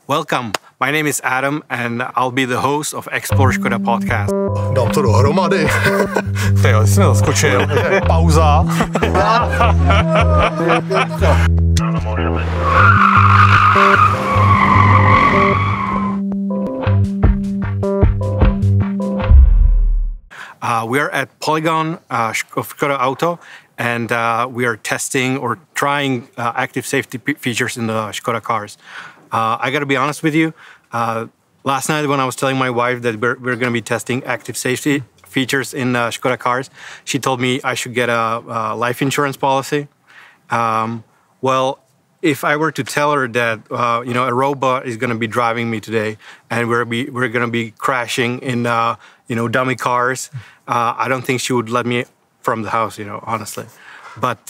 Welcome. My name is Adam and I'll be the host of Explore Škoda podcast. Dám to dohromady. Tyjo, jsi mě zaskočil. Pauza. We are at Polygon of Škoda Auto, and we are testing or trying active safety features in the Škoda cars. I got to be honest with you. Last night when I was telling my wife that we're going to be testing active safety features in Škoda cars, she told me I should get a life insurance policy. Well, if I were to tell her that a robot is going to be driving me today and we're going to be crashing in dummy cars, I don't think she would let me from the house, honestly. But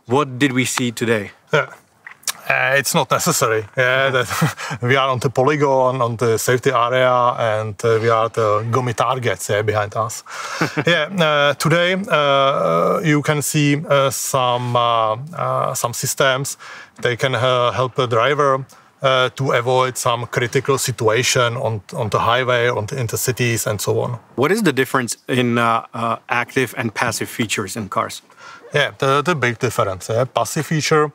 what did we see today? It's not necessary. That we are on the Polygon, on the safety area, and we are the gummy targets behind us. Today you can see some systems. They can help the driver to avoid some critical situation on the highway, on the intercities, and so on. What is the difference in active and passive features in cars? The big difference. Passive feature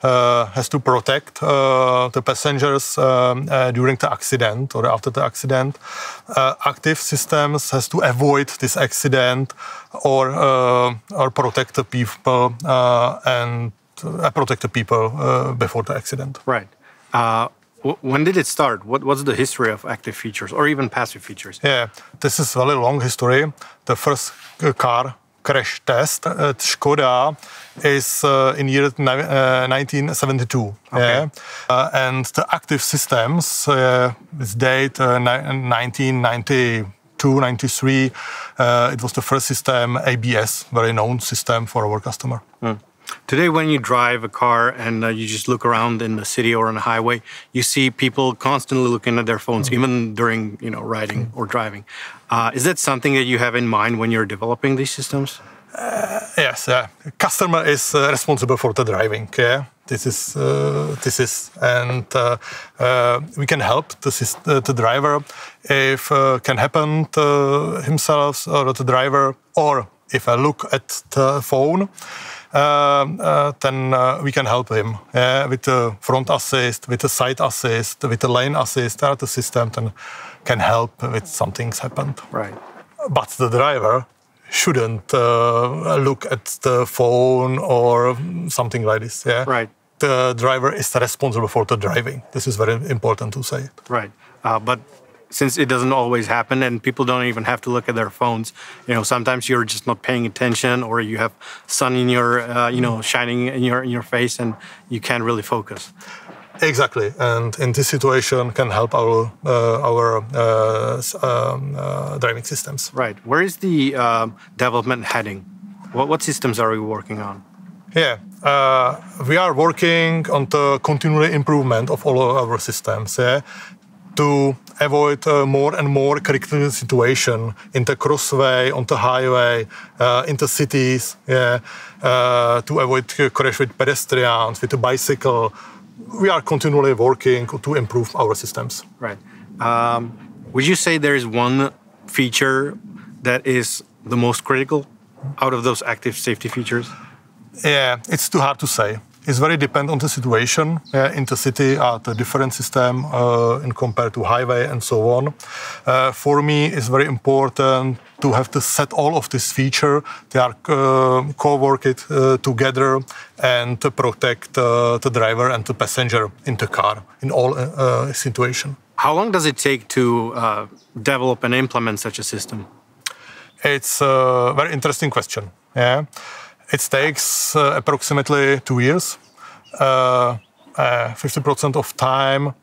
has to protect the passengers during the accident or after the accident. Active systems has to avoid this accident or protect the people and protect the people before the accident. Right. When did it start? What's the history of active features or even passive features? This is a very long history. The first car crash test at Škoda is in year 1972. Okay. And the active systems is date 1992, 93. It was the first system, ABS, very known system for our customer. Today, when you drive a car and you just look around in the city or on a highway, you see people constantly looking at their phones, even during riding or driving. Is that something that you have in mind when you're developing these systems? Yes. Customer is responsible for the driving. This is, and we can help the driver if can happen to himself or the driver, or if I look at the phone. Then we can help him with the front assist, with the side assist, with the lane assist. The system can help with something's happened. Right. But the driver shouldn't look at the phone or something like this. Right. The driver is responsible for the driving. This is very important to say. Right. But since it doesn't always happen and people don't even have to look at their phones, sometimes you're just not paying attention or you have sun in your, shining in your face and you can't really focus. Exactly, and in this situation can help our driving systems. Right. Where is the development heading? What systems are we working on? We are working on the continual improvement of all our systems. To avoid more and more critical situation in the crossway, on the highway, in the cities, to avoid crash with pedestrians, with the bicycle. We are continually working to improve our systems. Right. Would you say there is one feature that is the most critical out of those active safety features? It's too hard to say. It's very dependent on the situation. In the city, the different system in compared to highway and so on. For me, it's very important to have to set all of this feature. They are co-worked together and to protect the driver and the passenger in the car in all situations. How long does it take to develop and implement such a system? It's a very interesting question. It takes approximately 2 years. 50% of time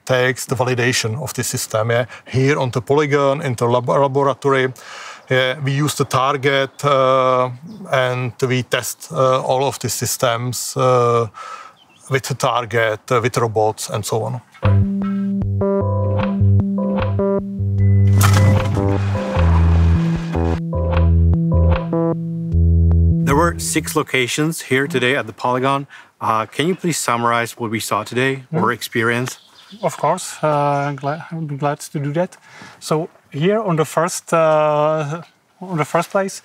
takes the validation of the system. Here on the Polygon, in the laboratory, we use the target and we test all of the systems with the target, with robots, and so on. There were 6 locations here today at the Polygon. Can you please summarize what we saw today or experienced? Of course, I'd be glad to do that. So here on the first place,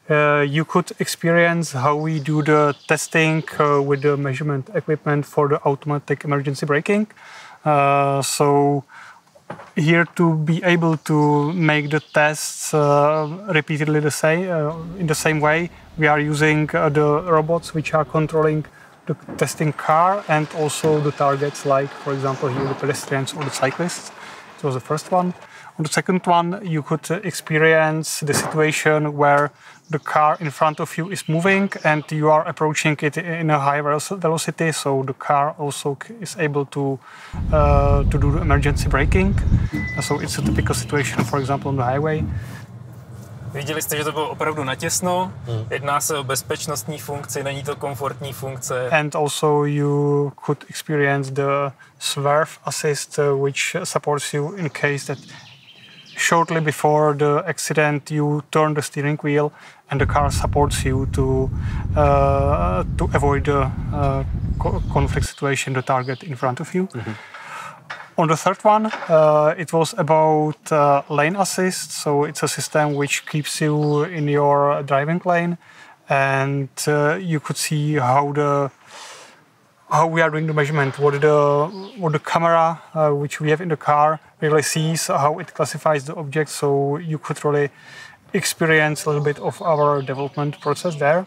you could experience how we do the testing with the measurement equipment for the automatic emergency braking. So here to be able to make the tests repeatedly in the same way, we are using the robots which are controlling the testing car and also the targets, like for example here the pedestrians or the cyclists. It was the first one. On the second one, you could experience the situation where the car in front of you is moving and you are approaching it in a high velocity, so the car also is able to do the emergency braking. So it's a typical situation, for example, on the highway. Viděli jste, že to bylo opravdu natěsno, jedná se o bezpečnostní funkci, není to komfortní funkce. And also you could experience the swerve assist, which supports you in case that shortly before the accident you turn the steering wheel and the car supports you to avoid the conflict situation, the target in front of you. On the third one, it was about lane assist. So it's a system which keeps you in your driving lane, and you could see how we are doing the measurement, what the camera which we have in the car really sees, how it classifies the object. So you could really experience a little bit of our development process there.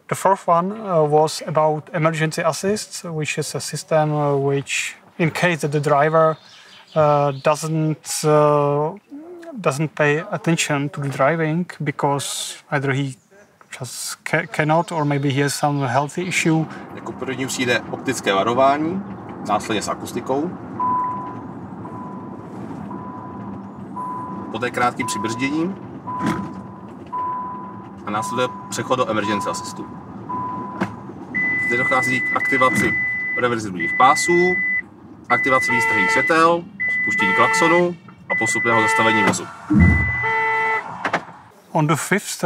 The fourth one was about emergency assist, which is a system which, in case that the driver doesn't pay attention to the driving because either he just cannot or maybe he has some healthy issue. Jako první přijde optické varování, následně s akustikou. Poté krátkým přibrzděním a následuje přechod do emergency assistu. Zde dochází k aktivaci reverzivních pásů, aktivaci výstražných světel, spuštění klaxonu a postupného zastavení vozu. On the fifth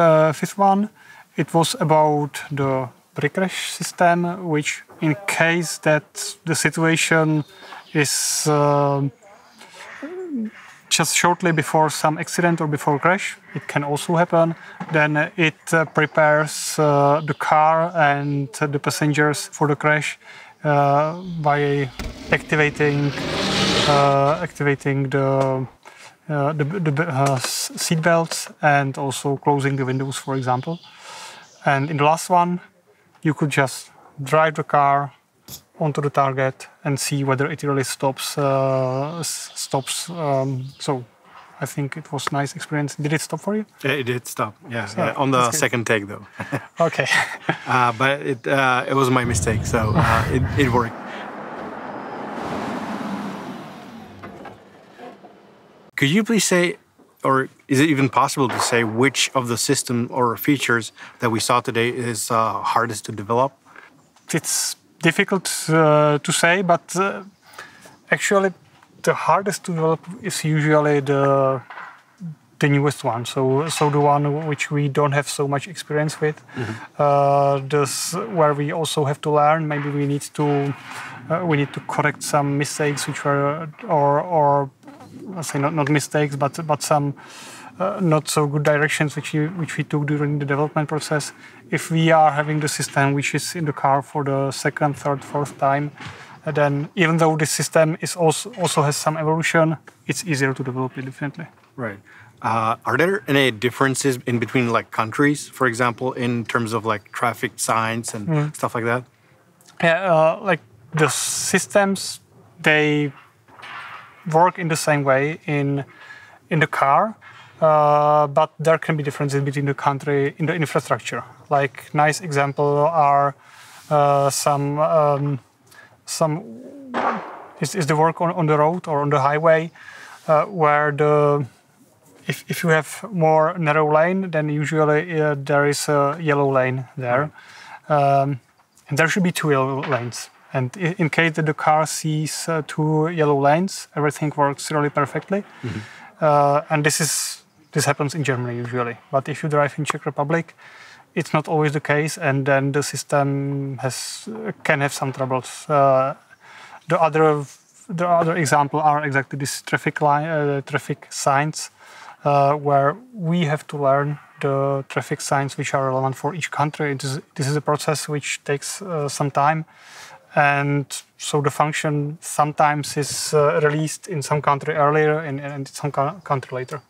one, it was about the brake crash system, which in case that the situation is just shortly before some accident or before crash, it can also happen, then it prepares the car and the passengers for the crash by activating the seat belts and also closing the windows, for example. And in the last one, you could just drive the car onto the target and see whether it really stops. So I think it was a nice experience. Did it stop for you? Yeah, it did stop. Yeah, yeah, on the second take though. Okay. But it was my mistake, so it worked. Could you please say, or is it even possible to say, which of the system or features that we saw today is hardest to develop? It's difficult to say, but actually the hardest to develop is usually the newest one. So the one which we don't have so much experience with. This where we also have to learn. Maybe we need to correct some mistakes which were or let's say not mistakes, but some not so good directions which we took during the development process. If we are having the system which is in the car for the second, third, fourth time, then even though this system is also has some evolution, it's easier to develop it definitely. Right. Are there any differences in between like countries, for example, in terms of like traffic signs and stuff like that? Yeah, like the systems, they work in the same way in the car, but there can be differences between the country in the infrastructure. Like nice example are some is the work on the road or on the highway where if you have more narrow lane, then usually there is a yellow lane there, and there should be two yellow lanes. And in case that the car sees two yellow lanes, everything works really perfectly. And this happens in Germany usually. But if you drive in Czech Republic, it's not always the case, and then the system can have some troubles. The other the other example are exactly these traffic signs, where we have to learn the traffic signs which are relevant for each country. This is a process which takes some time, and so the function sometimes is released in some country earlier and in some country later.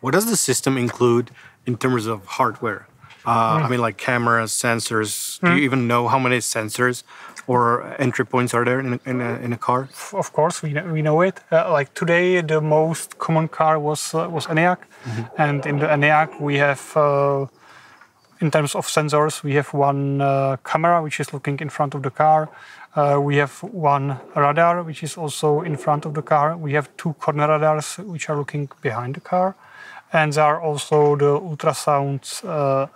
What does the system include in terms of hardware? I mean, like cameras, sensors. Do you even know how many sensors or entry points are there in a car? Of course, we know it. Like today, the most common car was ENIAC, and in the ENIAC we have, in terms of sensors, we have one camera which is looking in front of the car. We have one radar which is also in front of the car. We have two corner radars which are looking behind the car. And there are also the ultrasound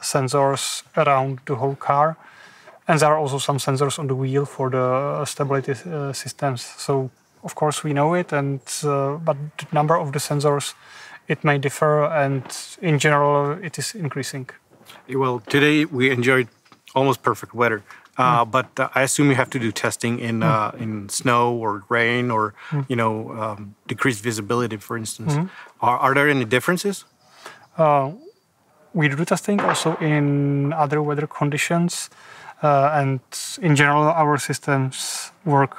sensors around the whole car. And there are also some sensors on the wheel for the stability systems. So, of course, we know it, and but the number of the sensors, it may differ, and in general, it is increasing. Well, today we enjoyed almost perfect weather. But I assume you have to do testing in snow or rain or decreased visibility, for instance. Are there any differences? We do testing also in other weather conditions, and in general our systems work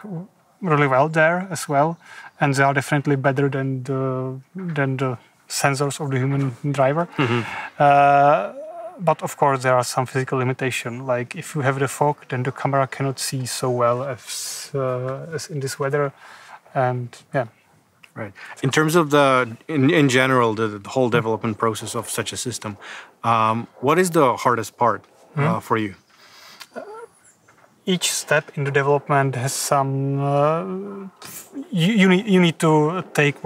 really well there as well, and they are definitely better than the sensors of the human driver. But of course, there are some physical limitations. Like if you have the fog, then the camera cannot see so well as in this weather, and yeah. Right. In terms of in general, the whole development process of such a system, what is the hardest part for you? Each step in the development has some. You need to take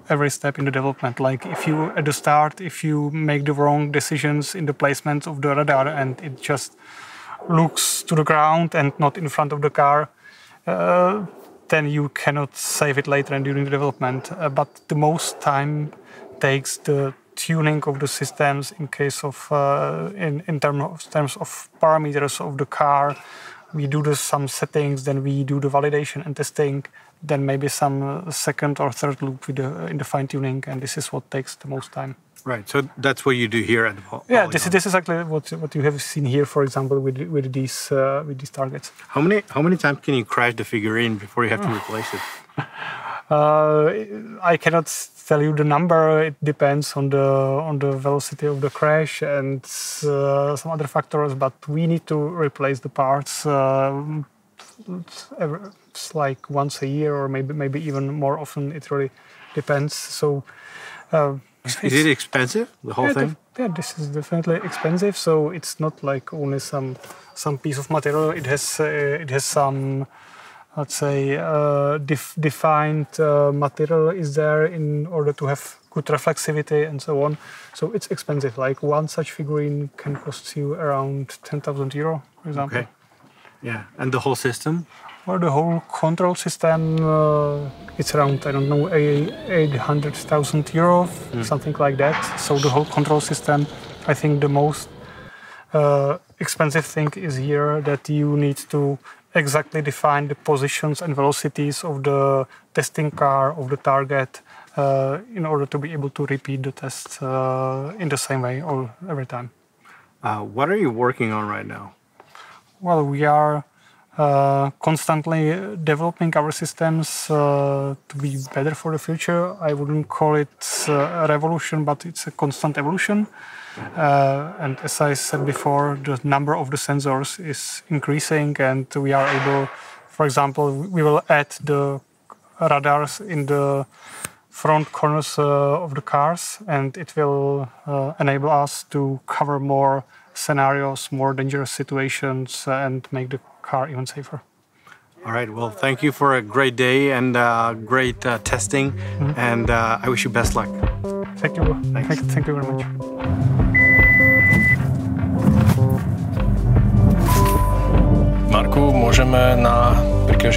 every step in the development. Like if you at the start, if you make the wrong decisions in the placement of the radar and it just looks to the ground and not in front of the car, then you cannot save it later and during the development. But the most time takes the tuning of the systems in case of in terms of parameters of the car. We do some settings, then we do the validation and testing, then maybe some second or third loop in the fine tuning, and this is what takes the most time. Right. So that's what you do here at the Polygon. Yeah, this is exactly what you have seen here, for example, with these targets. How many times can you crash the figurine before you have to replace it? I cannot tell you the number. It depends on the velocity of the crash and some other factors. But we need to replace the parts. It's like once a year, or maybe even more often. It really depends. So, is it expensive? The whole thing? Yeah, this is definitely expensive. So it's not like only some piece of material. It has some, let's say, defined material is there in order to have good reflexivity and so on. So it's expensive. Like one such figurine can cost you around 10,000 euro, for example. Okay. Yeah, and the whole system? Well, the whole control system, it's around, I don't know, 800,000 euro, something like that. So the whole control system, I think the most expensive thing is here that you need to exactly define the positions and velocities of the testing car, of the target, in order to be able to repeat the test in the same way every time. What are you working on right now? Well, we are constantly developing our systems to be better for the future. I wouldn't call it a revolution, but it's a constant evolution. And as I said before, the number of the sensors is increasing, and we are able, for example, we will add the radars in the front corners of the cars, and it will enable us to cover more scenarios, more dangerous situations, and make the car even safer. All right, well, thank you for a great day and great testing, and I wish you best luck. Thank you. Thank you very much. Marku, můžeme na Brücke